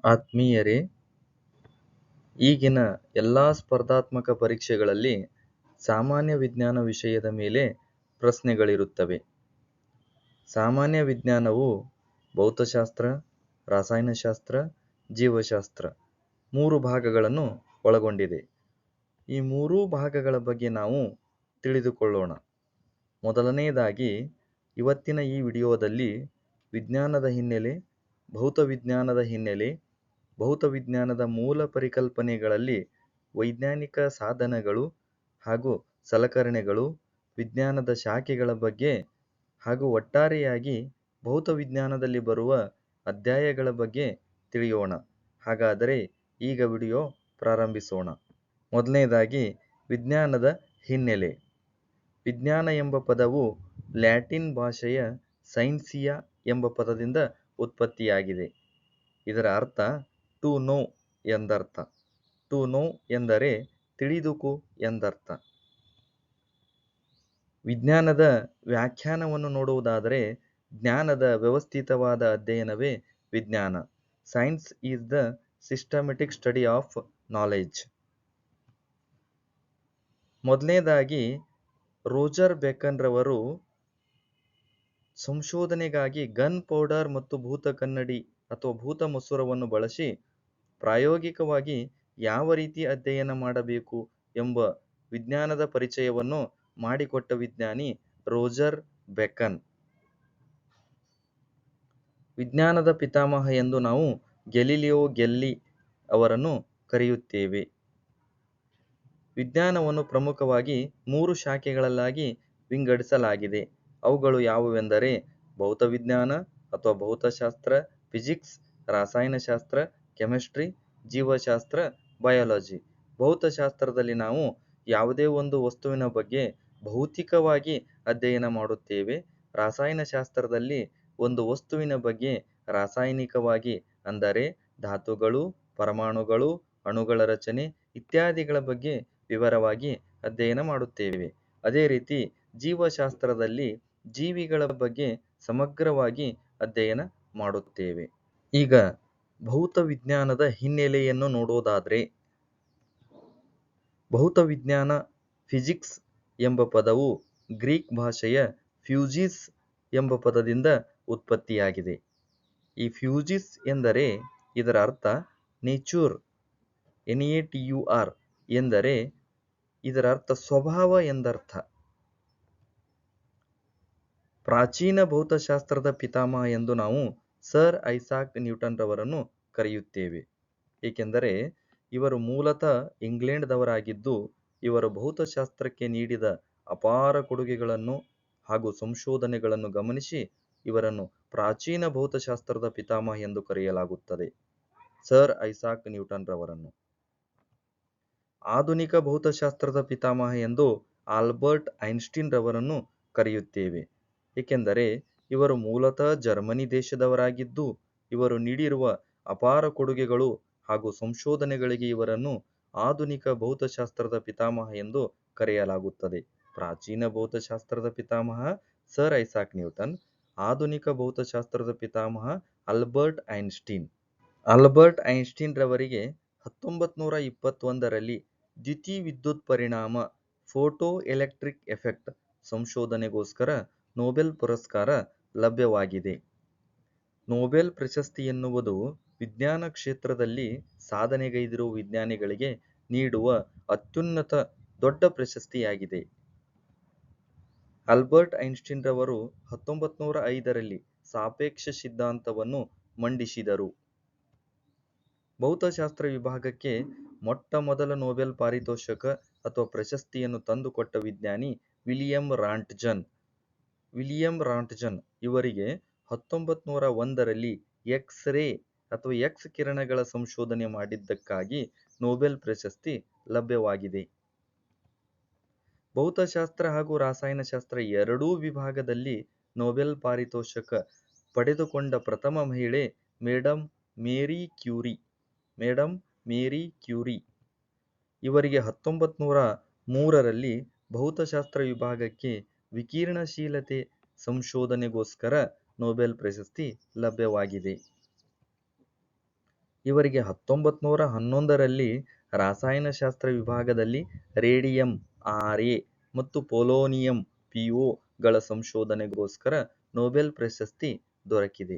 ಆತ್ಮೀಯರೇ, ಈಗಿನ ಎಲ್ಲ ಸ್ಪರ್ಧಾತ್ಮಕ ಪರೀಕ್ಷೆಗಳಲ್ಲಿ ಸಾಮಾನ್ಯ ವಿಜ್ಞಾನ ವಿಷಯದ ಮೇಲೆ ಪ್ರಶ್ನೆಗಳಿರುತ್ತವೆ. ಸಾಮಾನ್ಯ ವಿಜ್ಞಾನವು ಭೌತಶಾಸ್ತ್ರ, ರಸಾಯನಶಾಸ್ತ್ರ, ಜೀವಶಾಸ್ತ್ರ 3 ಭಾಗಗಳನ್ನು ಒಳಗೊಂಡಿದೆ. ಈ 3 ಭಾಗಗಳ ಬಗ್ಗೆ ನಾವು ತಿಳಿದುಕೊಳ್ಳೋಣ. ಮೊದಲನೆಯದಾಗಿ ಇವತ್ತಿನ ಈ ವಿಡಿಯೋದಲ್ಲಿ ವಿಜ್ಞಾನದ ಹಿನ್ನೆಲೆ, ಭೌತವಿಜ್ಞಾನದ ಹಿನ್ನೆಲೆ, ಭೌತವಿಜ್ಞಾನದ ಮೂಲ ಪರಿಕಲ್ಪನೆಗಳಲ್ಲಿ ವೈಜ್ಞಾನಿಕ ಸಾಧನಗಳು ಹಾಗೂ ಸಲಕರಣೆಗಳು, ವಿಜ್ಞಾನದ ಶಾಖೆಗಳ ಬಗ್ಗೆ ಹಾಗೂ ಒಟ್ಟಾರೆಯಾಗಿ ಭೌತವಿಜ್ಞಾನದಲ್ಲಿ ಬರುವ ಅಧ್ಯಾಯಗಳ ಬಗ್ಗೆ ತಿಳಿಯೋಣ. ಹಾಗಾದರೆ ಈಗ ವಿಡಿಯೋ ಪ್ರಾರಂಭಿಸೋಣ. ಮೊದಲನೆಯದಾಗಿ ವಿಜ್ಞಾನದ ಹಿನ್ನೆಲೆ. ವಿಜ್ಞಾನ ಎಂಬ ಪದವು ಲ್ಯಾಟಿನ್ ಭಾಷೆಯ ಸೈನ್ಸಿಯಾ ಎಂಬ ಪದದಿಂದ ಉತ್ಪತ್ತಿಯಾಗಿದೆ. ಇದರ ಅರ್ಥ ಟು ನೋ ಎಂದರ್ಥ. ಟು ನೋ ಎಂದರೆ ತಿಳಿದುಕೋ ಎಂದರ್ಥ. ವಿಜ್ಞಾನದ ವ್ಯಾಖ್ಯಾನವನ್ನು ನೋಡುವುದಾದರೆ ಜ್ಞಾನದ ವ್ಯವಸ್ಥಿತವಾದ ಅಧ್ಯಯನವೇ ವಿಜ್ಞಾನ. Science is the systematic study of knowledge. ಮೊದಲನೇದಾಗಿ ರೋಜರ್ ಬೇಕನ್ ರವರು ಸಂಶೋಧನೆಗಾಗಿ ಗನ್ ಪೌಡರ್ ಮತ್ತು ಭೂತ ಕನ್ನಡಿ ಅಥವಾ ಭೂತ ಮಸೂರವನ್ನು ಬಳಸಿ ಪ್ರಾಯೋಗಿಕವಾಗಿ ಯಾವ ರೀತಿ ಅಧ್ಯಯನ ಮಾಡಬೇಕು ಎಂಬ ವಿಜ್ಞಾನದ ಪರಿಚಯವನ್ನು ಮಾಡಿಕೊಟ್ಟ ವಿಜ್ಞಾನಿ ರೋಜರ್ ಬೇಕನ್. ವಿಜ್ಞಾನದ ಪಿತಾಮಹ ಎಂದು ನಾವು ಗೆಲಿಲಿಯೋ ಗೆಲ್ಲಿ ಅವರನ್ನು ಕರೆಯುತ್ತೇವೆ. ವಿಜ್ಞಾನವನ್ನು ಪ್ರಮುಖವಾಗಿ 3 ಶಾಖೆಗಳಾಗಿ ವಿಂಗಡಿಸಲಾಗಿದೆ. ಅವುಗಳು ಯಾವುವೆಂದರೆ ಭೌತವಿಜ್ಞಾನ ಅಥವಾ ಭೌತಶಾಸ್ತ್ರ, ಫಿಸಿಕ್ಸ್, ರಸಾಯನಶಾಸ್ತ್ರ, ಕೆಮಿಸ್ಟ್ರಿ, ಜೀವಶಾಸ್ತ್ರ, ಬಯಾಲಜಿ. ಭೌತಶಾಸ್ತ್ರದಲ್ಲಿ ನಾವು ಯಾವುದೇ ಒಂದು ವಸ್ತುವಿನ ಬಗ್ಗೆ ಭೌತಿಕವಾಗಿ ಅಧ್ಯಯನ ಮಾಡುತ್ತೇವೆ. ರಸಾಯನಶಾಸ್ತ್ರದಲ್ಲಿ ಒಂದು ವಸ್ತುವಿನ ಬಗ್ಗೆ ರಾಸಾಯನಿಕವಾಗಿ, ಅಂದರೆ ಧಾತುಗಳು, ಪರಮಾಣುಗಳು, ಅಣುಗಳ ರಚನೆ ಇತ್ಯಾದಿಗಳ ಬಗ್ಗೆ ವಿವರವಾಗಿ ಅಧ್ಯಯನ ಮಾಡುತ್ತೇವೆ. ಅದೇ ರೀತಿ ಜೀವಶಾಸ್ತ್ರದಲ್ಲಿ ಜೀವಿಗಳ ಬಗ್ಗೆ ಸಮಗ್ರವಾಗಿ ಅಧ್ಯಯನ ಮಾಡುತ್ತೇವೆ. ಈಗ ಭೌತವಿಜ್ಞಾನದ ಹಿನ್ನೆಲೆಯನ್ನು ನೋಡೋದಾದ್ರೆ, ಭೌತವಿಜ್ಞಾನ ಫಿಸಿಕ್ಸ್ ಎಂಬ ಪದವು ಗ್ರೀಕ್ ಭಾಷೆಯ ಫ್ಯೂಸಿಸ್ ಎಂಬ ಪದದಿಂದ ಉತ್ಪತ್ತಿಯಾಗಿದೆ. ಈ ಫ್ಯೂಸಿಸ್ ಎಂದರೆ ಇದರ ಅರ್ಥ ನೇಚರ್, NATUR ಎಂದರೆ ಇದರ ಅರ್ಥ ಸ್ವಭಾವ ಎಂದರ್ಥ. ಪ್ರಾಚೀನ ಭೌತಶಾಸ್ತ್ರದ ಪಿತಾಮಹ ಎಂದು ನಾವು ಸರ್ ಐಸಾಕ್ ನ್ಯೂಟನ್ ರವರನ್ನು ಕರೆಯುತ್ತೇವೆ. ಏಕೆಂದರೆ ಇವರು ಮೂಲತಃ ಇಂಗ್ಲೆಂಡ್ದವರಾಗಿದ್ದು ಇವರು ಭೌತಶಾಸ್ತ್ರಕ್ಕೆ ನೀಡಿದ ಅಪಾರ ಕೊಡುಗೆಗಳನ್ನು ಹಾಗೂ ಸಂಶೋಧನೆಗಳನ್ನು ಗಮನಿಸಿ ಇವರನ್ನು ಪ್ರಾಚೀನ ಭೌತಶಾಸ್ತ್ರದ ಪಿತಾಮಹ ಎಂದು ಕರೆಯಲಾಗುತ್ತದೆ, ಸರ್ ಐಸಾಕ್ ನ್ಯೂಟನ್ ರವರನ್ನು. ಆಧುನಿಕ ಭೌತಶಾಸ್ತ್ರದ ಪಿತಾಮಹ ಎಂದು ಆಲ್ಬರ್ಟ್ ಐನ್ಸ್ಟೀನ್ ರವರನ್ನು ಕರೆಯುತ್ತೇವೆ. ಏಕೆಂದರೆ ಇವರು ಮೂಲತಃ ಜರ್ಮನಿ ದೇಶದವರಾಗಿದ್ದು ಇವರು ನೀಡಿರುವ ಅಪಾರ ಕೊಡುಗೆಗಳು ಹಾಗೂ ಸಂಶೋಧನೆಗಳಿಗೆ ಇವರನ್ನು ಆಧುನಿಕ ಭೌತಶಾಸ್ತ್ರದ ಪಿತಾಮಹ ಎಂದು ಕರೆಯಲಾಗುತ್ತದೆ. ಪ್ರಾಚೀನ ಭೌತಶಾಸ್ತ್ರದ ಪಿತಾಮಹ ಸರ್ ಐಸಾಕ್ ನ್ಯೂಟನ್, ಆಧುನಿಕ ಭೌತಶಾಸ್ತ್ರದ ಪಿತಾಮಹ ಆಲ್ಬರ್ಟ್ ಐನ್ಸ್ಟೀನ್. ಆಲ್ಬರ್ಟ್ ಐನ್ಸ್ಟೀನ್ ರವರಿಗೆ 1921ರಲ್ಲಿ ದ್ಯುತಿವಿದ್ಯುತ್ ಪರಿಣಾಮ ಫೋಟೋ ಎಲೆಕ್ಟ್ರಿಕ್ ಎಫೆಕ್ಟ್ ಸಂಶೋಧನೆಗೋಸ್ಕರ ನೊಬೆಲ್ ಪುರಸ್ಕಾರ ಲಭ್ಯವಾಗಿದೆ. ನೊಬೆಲ್ ಪ್ರಶಸ್ತಿ ಎನ್ನುವುದು ವಿಜ್ಞಾನ ಕ್ಷೇತ್ರದಲ್ಲಿ ಸಾಧನೆಗೈದಿರುವ ವಿಜ್ಞಾನಿಗಳಿಗೆ ನೀಡುವ ಅತ್ಯುನ್ನತ ದೊಡ್ಡ ಪ್ರಶಸ್ತಿಯಾಗಿದೆ. ಆಲ್ಬರ್ಟ್ ಐನ್ಸ್ಟೀನ್ ರವರು 1905ರಲ್ಲಿ ಸಾಪೇಕ್ಷ ಸಿದ್ಧಾಂತವನ್ನು ಮಂಡಿಸಿದರು. ಭೌತಶಾಸ್ತ್ರ ವಿಭಾಗಕ್ಕೆ ಮೊಟ್ಟ ಮೊದಲ ನೊಬೆಲ್ ಪಾರಿತೋಷಕ ಅಥವಾ ಪ್ರಶಸ್ತಿಯನ್ನು ತಂದುಕೊಟ್ಟ ವಿಜ್ಞಾನಿ ವಿಲಿಯಂ ರಾಂಟ್ಜನ್. ವಿಲಿಯಂ ರಾಂಟ್ಜನ್ ಇವರಿಗೆ 1901ರಲ್ಲಿ ಎಕ್ಸ್-ರೇ ಅಥವಾ ಎಕ್ಸ್ ಕಿರಣಗಳ ಸಂಶೋಧನೆ ಮಾಡಿದ್ದಕ್ಕಾಗಿ ನೊಬೆಲ್ ಪ್ರಶಸ್ತಿ ಲಭ್ಯವಾಗಿದೆ. ಭೌತಶಾಸ್ತ್ರ ಹಾಗೂ ರಸಾಯನಶಾಸ್ತ್ರ ಎರಡೂ ವಿಭಾಗದಲ್ಲಿ ನೊಬೆಲ್ ಪಾರಿತೋಷಕ ಪಡೆದುಕೊಂಡ ಪ್ರಥಮ ಮಹಿಳೆ madam Marie Curie. Madam Marie Curie ಇವರಿಗೆ 1903ರಲ್ಲಿ ಭೌತಶಾಸ್ತ್ರ ವಿಭಾಗಕ್ಕೆ ವಿಕಿರಣಶೀಲತೆ ಸಂಶೋಧನೆಗೋಸ್ಕರ ನೊಬೆಲ್ ಪ್ರಶಸ್ತಿ ಲಭ್ಯವಾಗಿದೆ. ಇವರಿಗೆ 1911ರಲ್ಲಿ ರಾಸಾಯನಶಾಸ್ತ್ರ ವಿಭಾಗದಲ್ಲಿ ರೇಡಿಯಂ Ra ಮತ್ತು ಪೊಲೋನಿಯಂ Po ಗಳ ಸಂಶೋಧನೆಗೋಸ್ಕರ ನೊಬೆಲ್ ಪ್ರಶಸ್ತಿ ದೊರಕಿದೆ.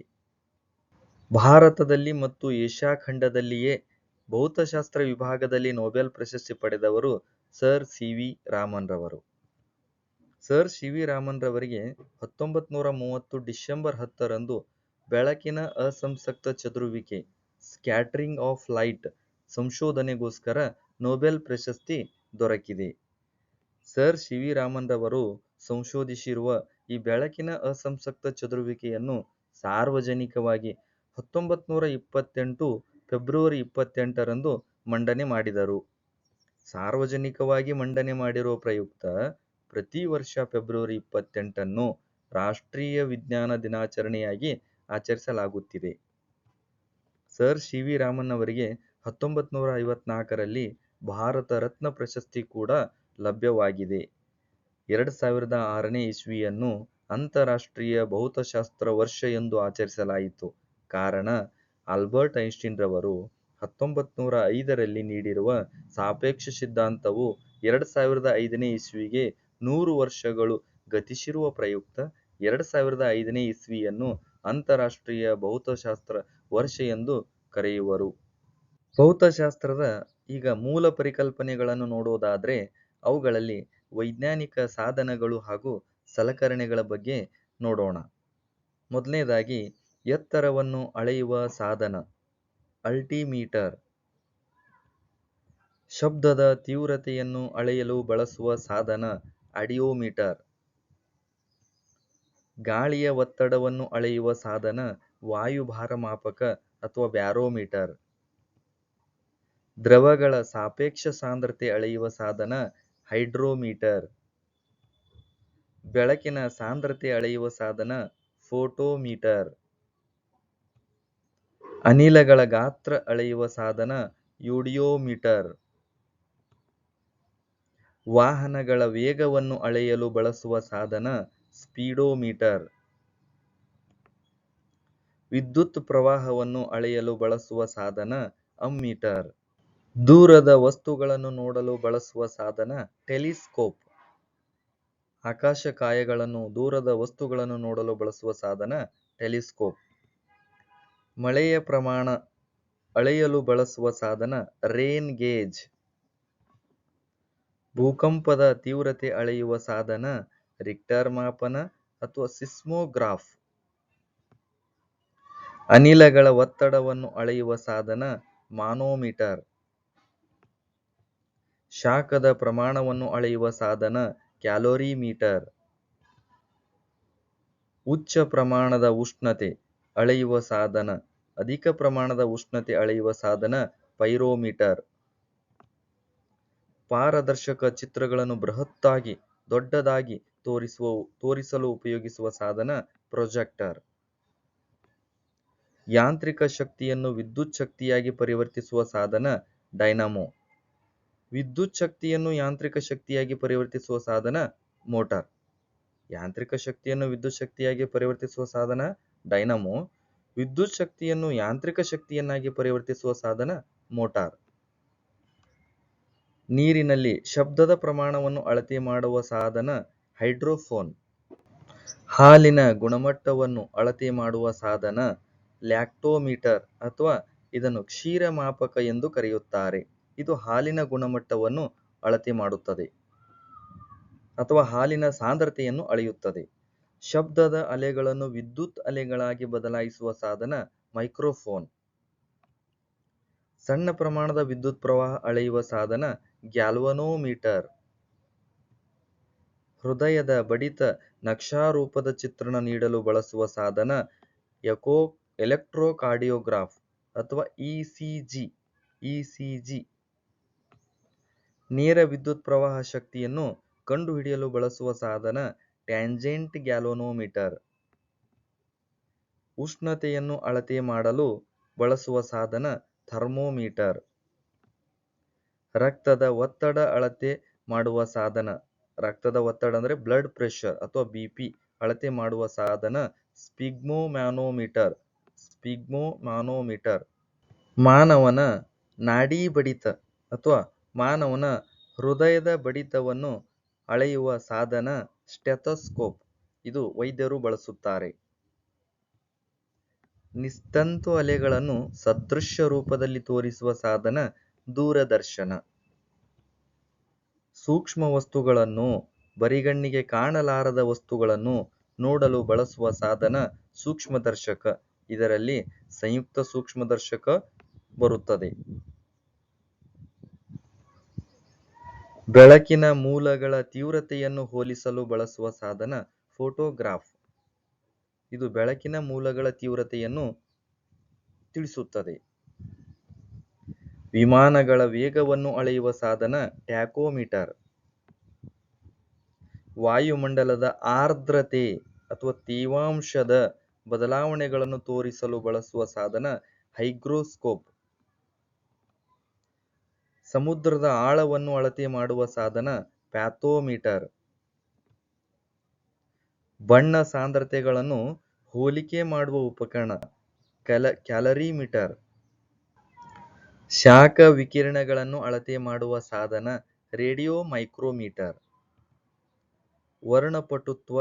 ಭಾರತದಲ್ಲಿ ಮತ್ತು ಏಷ್ಯಾ ಖಂಡದಲ್ಲಿಯೇ ಭೌತಶಾಸ್ತ್ರ ವಿಭಾಗದಲ್ಲಿ ನೊಬೆಲ್ ಪ್ರಶಸ್ತಿ ಪಡೆದವರು ಸರ್ ಸಿ ವಿ ರಾಮನ್ ರವರು. ಸರ್ ಸಿ ವಿ ರಾಮನ್ ರವರಿಗೆ 1930 ಡಿಸೆಂಬರ್ 10ರಂದು ಬೆಳಕಿನ ಅಸಂಸಕ್ತ ಚದುರುವಿಕೆ ಸ್ಕ್ಯಾಟರಿಂಗ್ ಆಫ್ ಲೈಟ್ ಸಂಶೋಧನೆಗೋಸ್ಕರ ನೊಬೆಲ್ ಪ್ರಶಸ್ತಿ ದೊರಕಿದೆ. ಸರ್ ಸಿ ವಿ ರಾಮನ್ ರವರು ಸಂಶೋಧಿಸಿರುವ ಈ ಬೆಳಕಿನ ಅಸಂಸಕ್ತ ಚದುರುವಿಕೆಯನ್ನು ಸಾರ್ವಜನಿಕವಾಗಿ 1928 ಫೆಬ್ರವರಿ 28ರಂದು ಮಂಡನೆ ಮಾಡಿದರು. ಸಾರ್ವಜನಿಕವಾಗಿ ಮಂಡನೆ ಮಾಡಿರುವ ಪ್ರಯುಕ್ತ ಪ್ರತಿ ವರ್ಷ ಫೆಬ್ರವರಿ 28ನ್ನು ರಾಷ್ಟ್ರೀಯ ವಿಜ್ಞಾನ ದಿನಾಚರಣೆಯಾಗಿ ಆಚರಿಸಲಾಗುತ್ತಿದೆ. ಸರ್ ಸಿ ವಿ ರಾಮನ್ ಅವರಿಗೆ 1954ರಲ್ಲಿ ಭಾರತ ರತ್ನ ಪ್ರಶಸ್ತಿ ಕೂಡ ಲಭ್ಯವಾಗಿದೆ. 2006ನೇ ಇಸ್ವಿಯನ್ನು ಅಂತಾರಾಷ್ಟ್ರೀಯ ಭೌತಶಾಸ್ತ್ರ ವರ್ಷ ಎಂದು ಆಚರಿಸಲಾಯಿತು. ಕಾರಣ ಆಲ್ಬರ್ಟ್ ಐನ್ಸ್ಟೀನ್ ರವರು 1905ರಲ್ಲಿ ನೀಡಿರುವ ಸಾಪೇಕ್ಷ ಸಿದ್ಧಾಂತವು 2005ನೇ ಇಸ್ವಿಗೆ 100 ವರ್ಷಗಳು ಗತಿಸಿರುವ ಪ್ರಯುಕ್ತ 2005ನೇ ಇಸ್ವಿಯನ್ನು ಅಂತಾರಾಷ್ಟ್ರೀಯ ಭೌತಶಾಸ್ತ್ರ ವರ್ಷ ಎಂದು ಕರೆಯುವರು. ಭೌತಶಾಸ್ತ್ರದ ಈಗ ಮೂಲ ಪರಿಕಲ್ಪನೆಗಳನ್ನು ನೋಡೋದಾದ್ರೆ ಅವುಗಳಲ್ಲಿ ವೈಜ್ಞಾನಿಕ ಸಾಧನಗಳು ಹಾಗೂ ಸಲಕರಣೆಗಳ ಬಗ್ಗೆ ನೋಡೋಣ. ಮೊದಲನೇದಾಗಿ ಎತ್ತರವನ್ನು ಅಳೆಯುವ ಸಾಧನ ಅಲ್ಟಿಮೀಟರ್. ಶಬ್ದದ ತೀವ್ರತೆಯನ್ನು ಅಳೆಯಲು ಬಳಸುವ ಸಾಧನ ಆಡಿಯೋಮೀಟರ್. ಗಾಳಿಯ ಒತ್ತಡವನ್ನು ಅಳೆಯುವ ಸಾಧನ ವಾಯುಭಾರಮಾಪಕ ಅಥವಾ ಬ್ಯಾರೋಮೀಟರ್. ದ್ರವಗಳ ಸಾಪೇಕ್ಷ ಸಾಂದ್ರತೆ ಅಳೆಯುವ ಸಾಧನ ಹೈಡ್ರೋಮೀಟರ್. ಬೆಳಕಿನ ಸಾಂದ್ರತೆ ಅಳೆಯುವ ಸಾಧನ ಫೋಟೋಮೀಟರ್. ಅನಿಲಗಳ ಗಾತ್ರ ಅಳೆಯುವ ಸಾಧನ ಯೂಡಿಯೋಮೀಟರ್. ವಾಹನಗಳ ವೇಗವನ್ನು ಅಳೆಯಲು ಬಳಸುವ ಸಾಧನ ಸ್ಪೀಡೋಮೀಟರ್. ವಿದ್ಯುತ್ ಪ್ರವಾಹವನ್ನು ಅಳೆಯಲು ಬಳಸುವ ಸಾಧನ ಅಮ್ಮೀಟರ್. ದೂರದ ವಸ್ತುಗಳನ್ನು ನೋಡಲು ಬಳಸುವ ಸಾಧನ ಟೆಲಿಸ್ಕೋಪ್. ಆಕಾಶಕಾಯಗಳನ್ನು ದೂರದ ವಸ್ತುಗಳನ್ನು ನೋಡಲು ಬಳಸುವ ಸಾಧನ ಟೆಲಿಸ್ಕೋಪ್. ಮಳೆಯ ಪ್ರಮಾಣ ಅಳೆಯಲು ಬಳಸುವ ಸಾಧನ ರೇನ್ ಗೇಜ್. ಭೂಕಂಪದ ತೀವ್ರತೆ ಅಳೆಯುವ ಸಾಧನ ರಿಕ್ಟರ್ ಮಾಪನ ಅಥವಾ ಸಿಸ್ಮೋಗ್ರಾಫ್. ಅನಿಲಗಳ ಒತ್ತಡವನ್ನು ಅಳೆಯುವ ಸಾಧನ ಮಾನೋಮೀಟರ್. ಶಾಖದ ಪ್ರಮಾಣವನ್ನು ಅಳೆಯುವ ಸಾಧನ ಕ್ಯಾಲೋರಿಮೀಟರ್. ಉಚ್ಚ ಪ್ರಮಾಣದ ಉಷ್ಣತೆ ಅಳೆಯುವ ಸಾಧನ ಅಧಿಕ ಪ್ರಮಾಣದ ಉಷ್ಣತೆ ಅಳೆಯುವ ಸಾಧನ ಪೈರೋಮೀಟರ್. ಪಾರದರ್ಶಕ ಚಿತ್ರಗಳನ್ನು ಬೃಹತ್ತಾಗಿ ದೊಡ್ಡದಾಗಿ ತೋರಿಸಲು ಉಪಯೋಗಿಸುವ ಸಾಧನ ಪ್ರೊಜೆಕ್ಟರ್. ಯಾಂತ್ರಿಕ ಶಕ್ತಿಯನ್ನು ವಿದ್ಯುತ್ ಶಕ್ತಿಯಾಗಿ ಪರಿವರ್ತಿಸುವ ಸಾಧನ ಡೈನಮೋ. ವಿದ್ಯುತ್ ಶಕ್ತಿಯನ್ನು ಯಾಂತ್ರಿಕ ಶಕ್ತಿಯಾಗಿ ಪರಿವರ್ತಿಸುವ ಸಾಧನ ಮೋಟಾರ್. ಯಾಂತ್ರಿಕ ಶಕ್ತಿಯನ್ನು ವಿದ್ಯುತ್ ಶಕ್ತಿಯಾಗಿ ಪರಿವರ್ತಿಸುವ ಸಾಧನ ಡೈನಮೋ. ವಿದ್ಯುತ್ ಶಕ್ತಿಯನ್ನು ಯಾಂತ್ರಿಕ ಶಕ್ತಿಯನ್ನಾಗಿ ಪರಿವರ್ತಿಸುವ ಸಾಧನ ಮೋಟಾರ್. ನೀರಿನಲ್ಲಿ ಶಬ್ದದ ಪ್ರಮಾಣವನ್ನು ಅಳತೆ ಮಾಡುವ ಸಾಧನ ಹೈಡ್ರೋಫೋನ್. ಹಾಲಿನ ಗುಣಮಟ್ಟವನ್ನು ಅಳತೆ ಮಾಡುವ ಸಾಧನ ಲ್ಯಾಕ್ಟೋಮೀಟರ್ ಅಥವಾ ಇದನ್ನು ಕ್ಷೀರಮಾಪಕ ಎಂದು ಕರೆಯುತ್ತಾರೆ. ಇದು ಹಾಲಿನ ಗುಣಮಟ್ಟವನ್ನು ಅಳತೆ ಮಾಡುತ್ತದೆ ಅಥವಾ ಹಾಲಿನ ಸಾಂದ್ರತೆಯನ್ನು ಅಳೆಯುತ್ತದೆ. ಶಬ್ದದ ಅಲೆಗಳನ್ನು ವಿದ್ಯುತ್ ಅಲೆಗಳಾಗಿ ಬದಲಾಯಿಸುವ ಸಾಧನ ಮೈಕ್ರೋಫೋನ್. ಸಣ್ಣ ಪ್ರಮಾಣದ ವಿದ್ಯುತ್ ಪ್ರವಾಹ ಅಳೆಯುವ ಸಾಧನ ಗ್ಯಾಲ್ವನೋಮೀಟರ್. ಹೃದಯದ ಬಡಿತ ನಕ್ಷಾರೂಪದ ಚಿತ್ರಣ ನೀಡಲು ಬಳಸುವ ಸಾಧನ ಎಲೆಕ್ಟ್ರೋಕಾರ್ಡಿಯೋಗ್ರಾಫ್ ಅಥವಾ ಇಸಿಜಿ. ನೇರ ವಿದ್ಯುತ್ ಪ್ರವಾಹ ಶಕ್ತಿಯನ್ನು ಕಂಡುಹಿಡಿಯಲು ಬಳಸುವ ಸಾಧನ ಟ್ಯಾಂಜೆಂಟ್ ಗ್ಯಾಲ್ವನೋಮೀಟರ್. ಉಷ್ಣತೆಯನ್ನು ಅಳತೆ ಮಾಡಲು ಬಳಸುವ ಸಾಧನ ಥರ್ಮೋಮೀಟರ್. ರಕ್ತದ ಒತ್ತಡ ಅಳತೆ ಮಾಡುವ ಸಾಧನ ರಕ್ತದ ಒತ್ತಡ ಅಂದರೆ ಬ್ಲಡ್ ಪ್ರೆಷರ್ ಅಥವಾ ಬಿಪಿ ಅಳತೆ ಮಾಡುವ ಸಾಧನ ಸ್ಪಿಗ್ಮೋಮ್ಯಾನೋಮೀಟರ್. ಮಾನವನ ನಾಡಿ ಬಡಿತ ಅಥವಾ ಮಾನವನ ಹೃದಯದ ಬಡಿತವನ್ನು ಅಳೆಯುವ ಸಾಧನ ಸ್ಟೆಥೋಸ್ಕೋಪ್. ಇದು ವೈದ್ಯರು ಬಳಸುತ್ತಾರೆ. ನಿಸ್ತಂತು ಅಲೆಗಳನ್ನು ಸದೃಶ್ಯ ರೂಪದಲ್ಲಿ ತೋರಿಸುವ ಸಾಧನ ದೂರದರ್ಶನ. ಸೂಕ್ಷ್ಮ ವಸ್ತುಗಳನ್ನು, ಬರಿಗಣ್ಣಿಗೆ ಕಾಣಲಾರದ ವಸ್ತುಗಳನ್ನು ನೋಡಲು ಬಳಸುವ ಸಾಧನ ಸೂಕ್ಷ್ಮದರ್ಶಕ. ಇದರಲ್ಲಿ ಸಂಯುಕ್ತ ಸೂಕ್ಷ್ಮದರ್ಶಕ ಬರುತ್ತದೆ. ಬೆಳಕಿನ ಮೂಲಗಳ ತೀವ್ರತೆಯನ್ನು ಹೋಲಿಸಲು ಬಳಸುವ ಸಾಧನ ಫೋಟೋಗ್ರಾಫ್. ಇದು ಬೆಳಕಿನ ಮೂಲಗಳ ತೀವ್ರತೆಯನ್ನು ತಿಳಿಸುತ್ತದೆ. ವಿಮಾನಗಳ ವೇಗವನ್ನು ಅಳೆಯುವ ಸಾಧನ ಟ್ಯಾಕೋಮೀಟರ್. ವಾಯುಮಂಡಲದ ಆರ್ದ್ರತೆ ಅಥವಾ ತೇವಾಂಶದ ಬದಲಾವಣೆಗಳನ್ನು ತೋರಿಸಲು ಬಳಸುವ ಸಾಧನ ಹೈಗ್ರೋಸ್ಕೋಪ್. ಸಮುದ್ರದ ಆಳವನ್ನು ಅಳತೆ ಮಾಡುವ ಸಾಧನ ಪ್ಯಾಥೋಮೀಟರ್. ಬಣ್ಣ ಸಾಂದ್ರತೆಗಳನ್ನು ಹೋಲಿಕೆ ಮಾಡುವ ಉಪಕರಣ ಕ್ಯಾಲರಿಮೀಟರ್. ಶಾಖ ವಿಕಿರಣಗಳನ್ನು ಅಳತೆ ಮಾಡುವ ಸಾಧನ ರೇಡಿಯೋ ಮೈಕ್ರೋಮೀಟರ್. ವರ್ಣಪಟುತ್ವ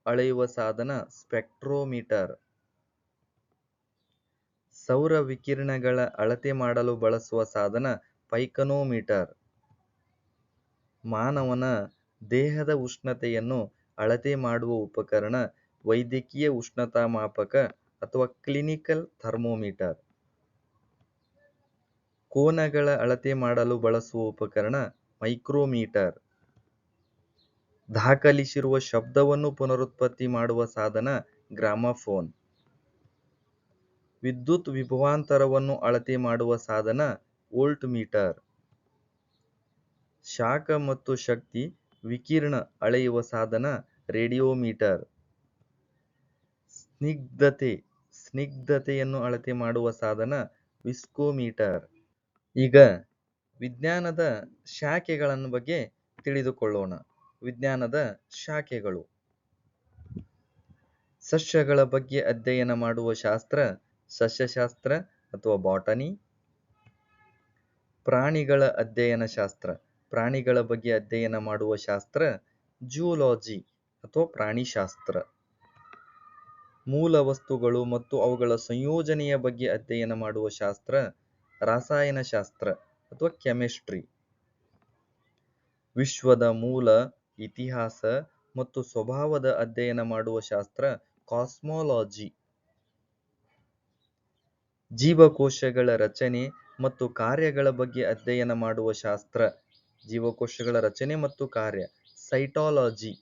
ಅಳೆಯುವ ಸಾಧನ ಸ್ಪೆಕ್ಟ್ರೋಮೀಟರ್. ಸೌರ ವಿಕಿರಣಗಳ ಅಳತೆ ಮಾಡಲು ಬಳಸುವ ಸಾಧನ ಪೈಕನೋಮೀಟರ್. ಮಾನವನ ದೇಹದ ಉಷ್ಣತೆಯನ್ನು ಅಳತೆ ಮಾಡುವ ಉಪಕರಣ ವೈದ್ಯಕೀಯ ಉಷ್ಣತಾಮಾಪಕ ಅಥವಾ ಕ್ಲಿನಿಕಲ್ ಥರ್ಮೋಮೀಟರ್. ಕೋನಗಳ ಅಳತೆ ಮಾಡಲು ಬಳಸುವ ಉಪಕರಣ ಮೈಕ್ರೋಮೀಟರ್. ದಾಖಲಿಸಿರುವ ಶಬ್ದವನ್ನು ಪುನರುತ್ಪತ್ತಿ ಮಾಡುವ ಸಾಧನ ಗ್ರಾಮಫೋನ್. ವಿದ್ಯುತ್ ವಿಭವಾಂತರವನ್ನು ಅಳತೆ ಮಾಡುವ ಸಾಧನ ವೋಲ್ಟ್ ಮೀಟರ್. ಶಾಖ ಮತ್ತು ಶಕ್ತಿ ವಿಕಿರಣ ಅಳೆಯುವ ಸಾಧನ ರೇಡಿಯೋಮೀಟರ್. ಸ್ನಿಗ್ಧತೆಯನ್ನು ಅಳತೆ ಮಾಡುವ ಸಾಧನ ವಿಸ್ಕೋಮೀಟರ್. ಈಗ ವಿಜ್ಞಾನದ ಶಾಖೆಗಳನ್ನು ಬಗ್ಗೆ ತಿಳಿದುಕೊಳ್ಳೋಣ. ವಿಜ್ಞಾನದ ಶಾಖೆಗಳು: ಸಸ್ಯಗಳ ಬಗ್ಗೆ ಅಧ್ಯಯನ ಮಾಡುವ ಶಾಸ್ತ್ರ ಸಸ್ಯಶಾಸ್ತ್ರ ಅಥವಾ ಬಾಟನಿ. ಪ್ರಾಣಿಗಳ ಅಧ್ಯಯನ ಶಾಸ್ತ್ರ, ಪ್ರಾಣಿಗಳ ಬಗ್ಗೆ ಅಧ್ಯಯನ ಮಾಡುವ ಶಾಸ್ತ್ರ ಜೂಲಾಜಿ ಅಥವಾ ಪ್ರಾಣಿಶಾಸ್ತ್ರ. ಮೂಲ ವಸ್ತುಗಳು ಮತ್ತು ಅವುಗಳ ಸಂಯೋಜನೆಯ ಬಗ್ಗೆ ಅಧ್ಯಯನ ಮಾಡುವ ಶಾಸ್ತ್ರ ರಸಾಯನಶಾಸ್ತ್ರ ಅಥವಾ ಕೆಮಿಸ್ಟ್ರಿ. ವಿಶ್ವದ ಮೂಲ, ಇತಿಹಾಸ ಮತ್ತು ಸ್ವಭಾವದ ಅಧ್ಯಯನ ಮಾಡುವ ಶಾಸ್ತ್ರ ಕಾಸ್ಮೋಲಾಜಿ. ಜೀವಕೋಶಗಳ ರಚನೆ ಮತ್ತು ಕಾರ್ಯಗಳ ಬಗ್ಗೆ ಅಧ್ಯಯನ ಮಾಡುವ ಶಾಸ್ತ್ರ ಜೀವಕೋಶಗಳ ರಚನೆ ಮತ್ತು ಕಾರ್ಯ ಸೈಟಾಲಜಿ.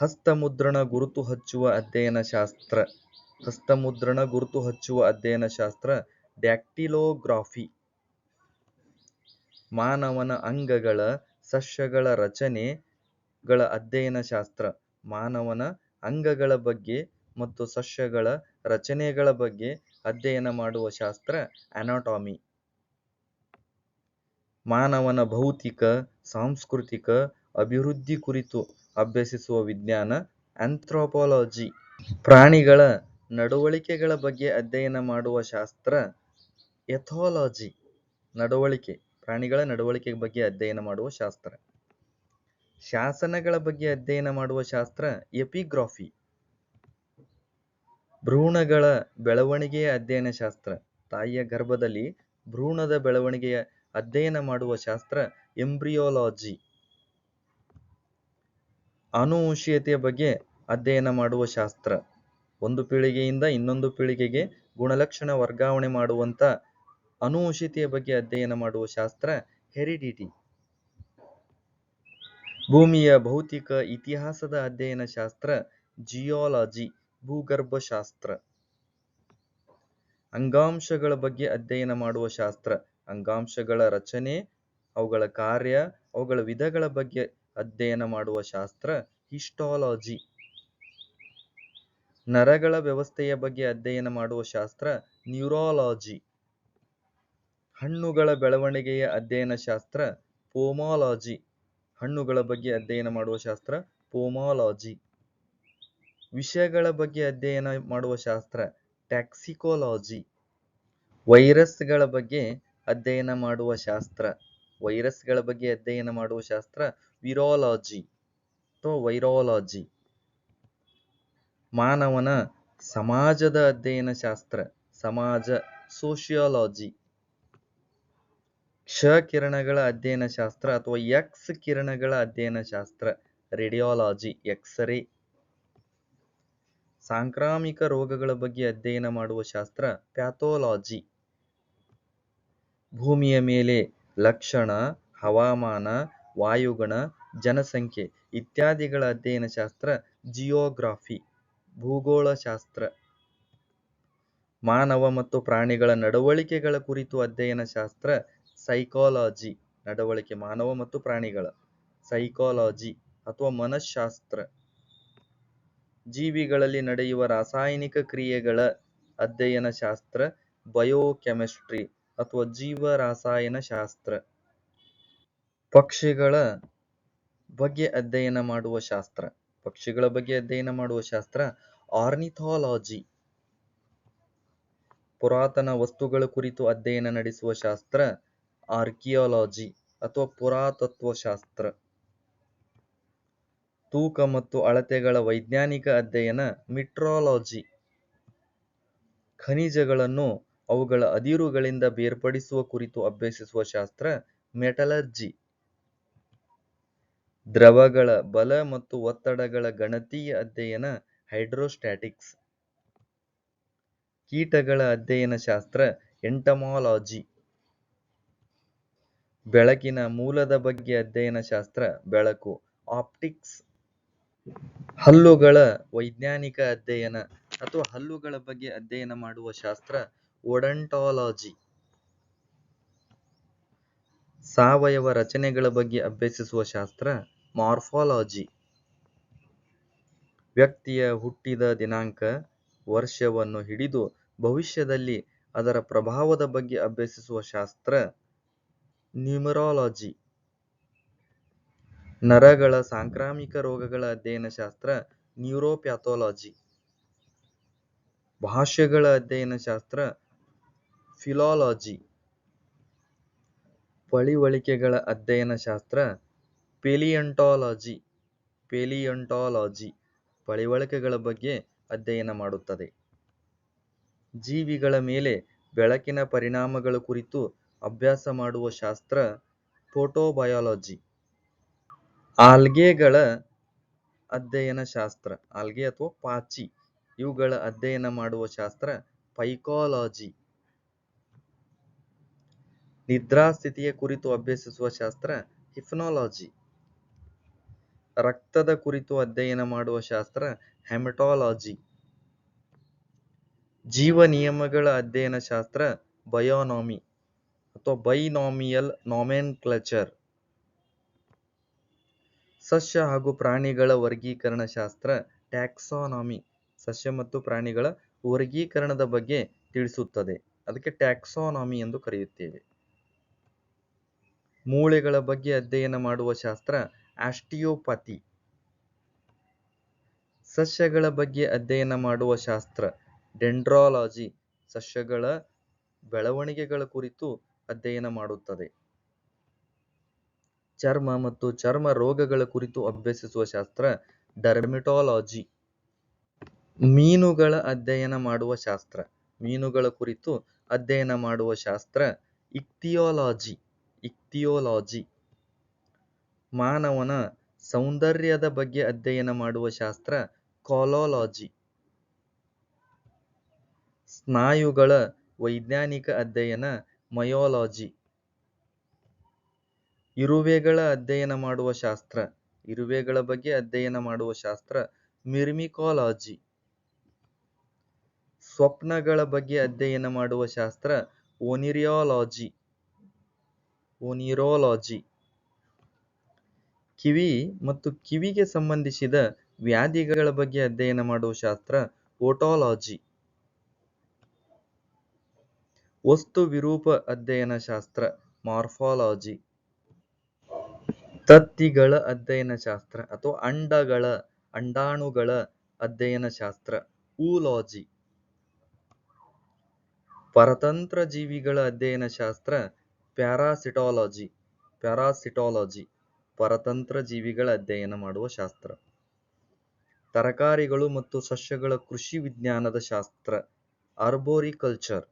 ಹಸ್ತಮುದ್ರಣ ಗುರುತು ಹಚ್ಚುವ ಅಧ್ಯಯನ ಶಾಸ್ತ್ರ ಹಸ್ತಮುದ್ರಣ ಗುರುತು ಹಚ್ಚುವ ಅಧ್ಯಯನ ಶಾಸ್ತ್ರ ಡ್ಯಾಕ್ಟಿಲೋಗ್ರಾಫಿ. ಮಾನವನ ಅಂಗಗಳ, ಸಸ್ಯಗಳ ರಚನೆಗಳ ಅಧ್ಯಯನ ಶಾಸ್ತ್ರ ಮಾನವನ ಅಂಗಗಳ ಬಗ್ಗೆ ಮತ್ತು ಸಸ್ಯಗಳ ರಚನೆಗಳ ಬಗ್ಗೆ ಅಧ್ಯಯನ ಮಾಡುವ ಶಾಸ್ತ್ರ ಅನಾಟಮಿ. ಮಾನವನ ಭೌತಿಕ, ಸಾಂಸ್ಕೃತಿಕ ಅಭಿವೃದ್ಧಿ ಕುರಿತು ಅಭ್ಯಸಿಸುವ ವಿಜ್ಞಾನ ಆಂಥ್ರೋಪಾಲಜಿ. ಪ್ರಾಣಿಗಳ ನಡವಳಿಕೆಗಳ ಬಗ್ಗೆ ಅಧ್ಯಯನ ಮಾಡುವ ಶಾಸ್ತ್ರ ಎಥಾಲಜಿ. ಪ್ರಾಣಿಗಳ ನಡವಳಿಕೆ ಬಗ್ಗೆ ಅಧ್ಯಯನ ಮಾಡುವ ಶಾಸ್ತ್ರ. ಶಾಸನಗಳ ಬಗ್ಗೆ ಅಧ್ಯಯನ ಮಾಡುವ ಶಾಸ್ತ್ರ ಎಪಿಗ್ರಾಫಿ. ಭ್ರೂಣಗಳ ಬೆಳವಣಿಗೆಯ ಅಧ್ಯಯನ ಶಾಸ್ತ್ರ ತಾಯಿಯ ಗರ್ಭದಲ್ಲಿ ಭ್ರೂಣದ ಬೆಳವಣಿಗೆಯ ಅಧ್ಯಯನ ಮಾಡುವ ಶಾಸ್ತ್ರ ಎಂಬ್ರಿಯಾಲಜಿ. ಆನುವಂಶೀಯತೆಯ ಬಗ್ಗೆ ಅಧ್ಯಯನ ಮಾಡುವ ಶಾಸ್ತ್ರ ಒಂದು ಪೀಳಿಗೆಯಿಂದ ಇನ್ನೊಂದು ಪೀಳಿಗೆಗೆ ಗುಣಲಕ್ಷಣ ವರ್ಗಾವಣೆ ಮಾಡುವಂತ ಆನುವಂಶೀಯತೆಯ ಬಗ್ಗೆ ಅಧ್ಯಯನ ಮಾಡುವ ಶಾಸ್ತ್ರ ಹೆರಿಡಿಟಿ. ಭೂಮಿಯ ಭೌತಿಕ ಇತಿಹಾಸದ ಅಧ್ಯಯನ ಶಾಸ್ತ್ರ ಜಿಯಾಲಜಿ ಭೂಗರ್ಭಶಾಸ್ತ್ರ. ಅಂಗಾಂಶಗಳ ಬಗ್ಗೆ ಅಧ್ಯಯನ ಮಾಡುವ ಶಾಸ್ತ್ರ ಅಂಗಾಂಶಗಳ ರಚನೆ, ಅವುಗಳ ಕಾರ್ಯ, ಅವುಗಳ ವಿಧಗಳ ಬಗ್ಗೆ ಅಧ್ಯಯನ ಮಾಡುವ ಶಾಸ್ತ್ರ ಹಿಸ್ಟಾಲಜಿ. ನರಗಳ ವ್ಯವಸ್ಥೆಯ ಬಗ್ಗೆ ಅಧ್ಯಯನ ಮಾಡುವ ಶಾಸ್ತ್ರ ನ್ಯೂರಾಲಜಿ. ಹಣ್ಣುಗಳ ಬೆಳವಣಿಗೆಯ ಅಧ್ಯಯನ ಶಾಸ್ತ್ರ ಪೋಮಾಲಜಿ. ಹಣ್ಣುಗಳ ಬಗ್ಗೆ ಅಧ್ಯಯನ ಮಾಡುವ ಶಾಸ್ತ್ರ ಪೋಮಾಲಜಿ. ವಿಷಯಗಳ ಬಗ್ಗೆ ಅಧ್ಯಯನ ಮಾಡುವ ಶಾಸ್ತ್ರ ಟ್ಯಾಕ್ಸಿಕಾಲಜಿ. ವೈರಸ್ಗಳ ಬಗ್ಗೆ ಅಧ್ಯಯನ ಮಾಡುವ ಶಾಸ್ತ್ರ. ವೈರಸ್ಗಳ ಬಗ್ಗೆ ಅಧ್ಯಯನ ಮಾಡುವ ಶಾಸ್ತ್ರ ವಿರಾಲಜಿ ಅಥವಾ ವೈರಾಲಜಿ. ಮಾನವನ ಸಮಾಜದ ಅಧ್ಯಯನ ಶಾಸ್ತ್ರ ಸಮಾಜ ಸೋಷಿಯಾಲಜಿ. ಕ್ಷ ಕಿರಣಗಳ ಅಧ್ಯಯನ ಶಾಸ್ತ್ರ ಅಥವಾ ಎಕ್ಸ್ ಕಿರಣಗಳ ಅಧ್ಯಯನ ಶಾಸ್ತ್ರ ರೇಡಿಯಾಲಜಿ ಎಕ್ಸ್ರೇ. ಸಾಂಕ್ರಾಮಿಕ ರೋಗಗಳ ಬಗ್ಗೆ ಅಧ್ಯಯನ ಮಾಡುವ ಶಾಸ್ತ್ರ ಪ್ಯಾಥೋಲಾಜಿ. ಭೂಮಿಯ ಮೇಲೆ ಲಕ್ಷಣ, ಹವಾಮಾನ, ವಾಯುಗುಣ, ಜನಸಂಖ್ಯೆ ಇತ್ಯಾದಿಗಳ ಅಧ್ಯಯನ ಶಾಸ್ತ್ರ ಜಿಯೋಗ್ರಫಿ ಭೂಗೋಳಶಾಸ್ತ್ರ. ಮಾನವ ಮತ್ತು ಪ್ರಾಣಿಗಳ ನಡವಳಿಕೆಗಳ ಕುರಿತು ಅಧ್ಯಯನ ಶಾಸ್ತ್ರ ಸೈಕಾಲಜಿ. ನಡವಳಿಕೆ ಮಾನವ ಮತ್ತು ಪ್ರಾಣಿಗಳ ಸೈಕಾಲಜಿ ಅಥವಾ ಮನಃಶಾಸ್ತ್ರ. ಜೀವಿಗಳಲ್ಲಿ ನಡೆಯುವ ರಾಸಾಯನಿಕ ಕ್ರಿಯೆಗಳ ಅಧ್ಯಯನ ಶಾಸ್ತ್ರ ಬಯೋಕೆಮಿಸ್ಟ್ರಿ ಅಥವಾ ಜೀವರಾಸಾಯನ ಶಾಸ್ತ್ರ. ಪಕ್ಷಿಗಳ ಬಗ್ಗೆ ಅಧ್ಯಯನ ಮಾಡುವ ಶಾಸ್ತ್ರ. ಪಕ್ಷಿಗಳ ಬಗ್ಗೆ ಅಧ್ಯಯನ ಮಾಡುವ ಶಾಸ್ತ್ರ ಆರ್ನಿಥಾಲಜಿ. ಪುರಾತನ ವಸ್ತುಗಳ ಕುರಿತು ಅಧ್ಯಯನ ನಡೆಸುವ ಶಾಸ್ತ್ರ ಆರ್ಕಿಯಾಲಜಿ ಅಥವಾ ಪುರಾತತ್ವಶಾಸ್ತ್ರ. ತೂಕ ಮತ್ತು ಅಳತೆಗಳ ವೈಜ್ಞಾನಿಕ ಅಧ್ಯಯನ ಮಿಟ್ರಾಲಜಿ. ಖನಿಜಗಳನ್ನು ಅವುಗಳ ಅದಿರುಗಳಿಂದ ಬೇರ್ಪಡಿಸುವ ಕುರಿತು ಅಭ್ಯಸಿಸುವ ಶಾಸ್ತ್ರ ಮೆಟಲರ್ಜಿ. ದ್ರವಗಳ ಬಲ ಮತ್ತು ಒತ್ತಡಗಳ ಗಣತೀಯ ಅಧ್ಯಯನ ಹೈಡ್ರೋಸ್ಟ್ಯಾಟಿಕ್ಸ್. ಕೀಟಗಳ ಅಧ್ಯಯನ ಶಾಸ್ತ್ರ ಎಂಟಮಾಲಜಿ. ಬೆಳಕಿನ ಮೂಲದ ಬಗ್ಗೆ ಅಧ್ಯಯನ ಶಾಸ್ತ್ರ ಬೆಳಕು ಆಪ್ಟಿಕ್ಸ್. ಹಲ್ಲುಗಳ ವೈಜ್ಞಾನಿಕ ಅಧ್ಯಯನ ಅಥವಾ ಹಲ್ಲುಗಳ ಬಗ್ಗೆ ಅಧ್ಯಯನ ಮಾಡುವ ಶಾಸ್ತ್ರ ಓಡಂಟಾಲಜಿ. ಸಾವಯವ ರಚನೆಗಳ ಬಗ್ಗೆ ಅಭ್ಯಸಿಸುವ ಶಾಸ್ತ್ರ ಮಾರ್ಫಾಲಜಿ. ವ್ಯಕ್ತಿಯ ಹುಟ್ಟಿದ ದಿನಾಂಕ, ವರ್ಷವನ್ನು ಹಿಡಿದು ಭವಿಷ್ಯದಲ್ಲಿ ಅದರ ಪ್ರಭಾವದ ಬಗ್ಗೆ ಅಭ್ಯಸಿಸುವ ಶಾಸ್ತ್ರ ನ್ಯೂಮರಾಲಜಿ. ನರಗಳ ಸಾಂಕ್ರಾಮಿಕ ರೋಗಗಳ ಅಧ್ಯಯನ ಶಾಸ್ತ್ರ ನ್ಯೂರೋಪ್ಯಾಥಾಲಜಿ. ಭಾಷೆಗಳ ಅಧ್ಯಯನ ಶಾಸ್ತ್ರ ಫಿಲಾಲಜಿ. ಪಳಿವಳಿಕೆಗಳ ಅಧ್ಯಯನ ಶಾಸ್ತ್ರ ಪೆಲಿಯಂಟಾಲಜಿ. ಪೆಲಿಯಂಟಾಲಜಿ ಪಳಿವಳಿಕೆಗಳ ಬಗ್ಗೆ ಅಧ್ಯಯನ ಮಾಡುತ್ತದೆ. ಜೀವಿಗಳ ಮೇಲೆ ಬೆಳಕಿನ ಪರಿಣಾಮಗಳ ಕುರಿತು ಅಭ್ಯಾಸ ಮಾಡುವ ಶಾಸ್ತ್ರ ಫೋಟೋಬಯಾಲಜಿ. ಆಲ್ಗೆಗಳ ಅಧ್ಯಯನ ಶಾಸ್ತ್ರ ಆಲ್ಗೆ ಅಥವಾ ಪಾಚಿ ಇವುಗಳ ಅಧ್ಯಯನ ಮಾಡುವ ಶಾಸ್ತ್ರ ಫೈಕಾಲಜಿ. ನಿದ್ರಾಸ್ಥಿತಿಯ ಕುರಿತು ಅಭ್ಯಸಿಸುವ ಶಾಸ್ತ್ರ ಹಿಪ್ನಾಲಜಿ. ರಕ್ತದ ಕುರಿತು ಅಧ್ಯಯನ ಮಾಡುವ ಶಾಸ್ತ್ರ ಹೆಮಟಾಲಜಿ. ಜೀವ ನಿಯಮಗಳ ಅಧ್ಯಯನ ಶಾಸ್ತ್ರ ಬಯೋನಾಮಿ ಅಥವಾ ಬೈನಾಮಿಯಲ್ ನಾಮೆನ್ಕ್ಲಚರ್. ಸಸ್ಯ ಹಾಗೂ ಪ್ರಾಣಿಗಳ ವರ್ಗೀಕರಣ ಶಾಸ್ತ್ರ ಟ್ಯಾಕ್ಸಾನಮಿ. ಸಸ್ಯ ಮತ್ತು ಪ್ರಾಣಿಗಳ ವರ್ಗೀಕರಣದ ಬಗ್ಗೆ ತಿಳಿಸುತ್ತದೆ, ಅದಕ್ಕೆ ಟ್ಯಾಕ್ಸಾನಮಿ ಎಂದು ಕರೆಯುತ್ತೇವೆ. ಮೂಳೆಗಳ ಬಗ್ಗೆ ಅಧ್ಯಯನ ಮಾಡುವ ಶಾಸ್ತ್ರ ಆಸ್ಟಿಯೋಪತಿ. ಸಸ್ಯಗಳ ಬಗ್ಗೆ ಅಧ್ಯಯನ ಮಾಡುವ ಶಾಸ್ತ್ರ ಡೆಂಡ್ರಾಲಜಿ. ಸಸ್ಯಗಳ ಬೆಳವಣಿಗೆಗಳ ಕುರಿತು ಅಧ್ಯಯನ ಮಾಡುತ್ತದೆ. ಚರ್ಮ ಮತ್ತು ಚರ್ಮ ರೋಗಗಳ ಕುರಿತು ಅಭ್ಯಸಿಸುವ ಶಾಸ್ತ್ರ ಡರ್ಮಿಟಾಲಜಿ. ಮೀನುಗಳ ಅಧ್ಯಯನ ಮಾಡುವ ಶಾಸ್ತ್ರ ಮೀನುಗಳ ಕುರಿತು ಅಧ್ಯಯನ ಮಾಡುವ ಶಾಸ್ತ್ರ ಇಕ್ತಿಯಾಲಜಿ. ಇಕ್ತಿಯಾಲಜಿ. ಮಾನವನ ಸೌಂದರ್ಯದ ಬಗ್ಗೆ ಅಧ್ಯಯನ ಮಾಡುವ ಶಾಸ್ತ್ರ ಕಾಲಾಲಜಿ. ಸ್ನಾಯುಗಳ ವೈಜ್ಞಾನಿಕ ಅಧ್ಯಯನ ಮಯಾಲಜಿ. ಇರುವೆಗಳ ಅಧ್ಯಯನ ಮಾಡುವ ಶಾಸ್ತ್ರ ಇರುವೆಗಳ ಬಗ್ಗೆ ಅಧ್ಯಯನ ಮಾಡುವ ಶಾಸ್ತ್ರ ಮಿರ್ಮಿಕಾಲಜಿ. ಸ್ವಪ್ನಗಳ ಬಗ್ಗೆ ಅಧ್ಯಯನ ಮಾಡುವ ಶಾಸ್ತ್ರ ಓನಿರಿಯಾಲಜಿ. ಓನಿರೋಲಜಿ. ಕಿವಿ ಮತ್ತು ಕಿವಿಗೆ ಸಂಬಂಧಿಸಿದ ವ್ಯಾಧಿಗಳ ಬಗ್ಗೆ ಅಧ್ಯಯನ ಮಾಡುವ ಶಾಸ್ತ್ರ ಓಟಾಲಜಿ. ವಸ್ತು ವಿರೂಪ ಅಧ್ಯಯನ ಶಾಸ್ತ್ರ ಮಾರ್ಫಾಲಜಿ. ತತ್ತಿಗಳ ಅಧ್ಯಯನ ಶಾಸ್ತ್ರ ಅಥವಾ ಅಂಡಾಣುಗಳ ಅಧ್ಯಯನ ಶಾಸ್ತ್ರ ಊಲಾಜಿ. ಪರತಂತ್ರ ಜೀವಿಗಳ ಅಧ್ಯಯನ ಶಾಸ್ತ್ರ ಪ್ಯಾರಾಸಿಟಾಲಜಿ. ಪರತಂತ್ರ ಜೀವಿಗಳ ಅಧ್ಯಯನ ಮಾಡುವ ಶಾಸ್ತ್ರ. ತರಕಾರಿಗಳು ಮತ್ತು ಸಸ್ಯಗಳ ಕೃಷಿ ವಿಜ್ಞಾನದ ಶಾಸ್ತ್ರ ಆರ್ಬೋರಿಕಲ್ಚರ್.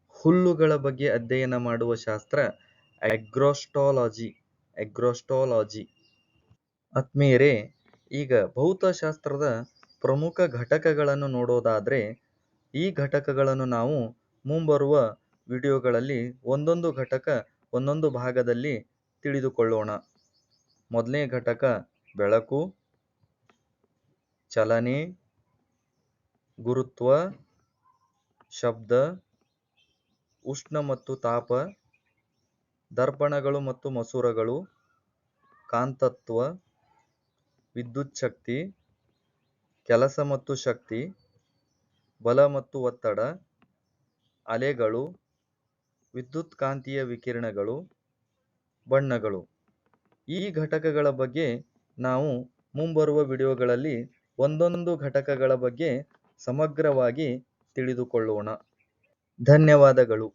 ಹುಲ್ಲುಗಳ ಬಗ್ಗೆ ಅಧ್ಯಯನ ಮಾಡುವ ಶಾಸ್ತ್ರ ಅಗ್ರೋಸ್ಟಾಲಜಿ. ಆತ್ಮೀಯರೇ, ಈಗ ಭೌತಶಾಸ್ತ್ರದ ಪ್ರಮುಖ ಘಟಕಗಳನ್ನು ನೋಡೋದಾದ್ರೆ, ಈ ಘಟಕಗಳನ್ನು ನಾವು ಮುಂಬರುವ ವಿಡಿಯೋಗಳಲ್ಲಿ ಒಂದೊಂದು ಘಟಕ ಒಂದೊಂದು ಭಾಗದಲ್ಲಿ ತಿಳಿದುಕೊಳ್ಳೋಣ. ಮೊದಲನೇ ಘಟಕ ಬೆಳಕು, ಚಲನೆ, ಗುರುತ್ವ, ಶಬ್ದ, ಉಷ್ಣ ಮತ್ತು ತಾಪ, ದರ್ಪಣಗಳು ಮತ್ತು ಮಸೂರಗಳು, ಕಾಂತತ್ವ, ವಿದ್ಯುತ್ ಶಕ್ತಿ, ಕೆಲಸ ಮತ್ತು ಶಕ್ತಿ, ಬಲ ಮತ್ತು ಒತ್ತಡ, ಅಲೆಗಳು, ವಿದ್ಯುತ್ ಕಾಂತೀಯ ವಿಕಿರಣಗಳು, ಬಣ್ಣಗಳು. ಈ ಘಟಕಗಳ ಬಗ್ಗೆ ನಾವು ಮುಂಬರುವ ವಿಡಿಯೋಗಳಲ್ಲಿ ಒಂದೊಂದು ಘಟಕಗಳ ಬಗ್ಗೆ ಸಮಗ್ರವಾಗಿ ತಿಳಿದುಕೊಳ್ಳೋಣ. ಧನ್ಯವಾದಗಳು.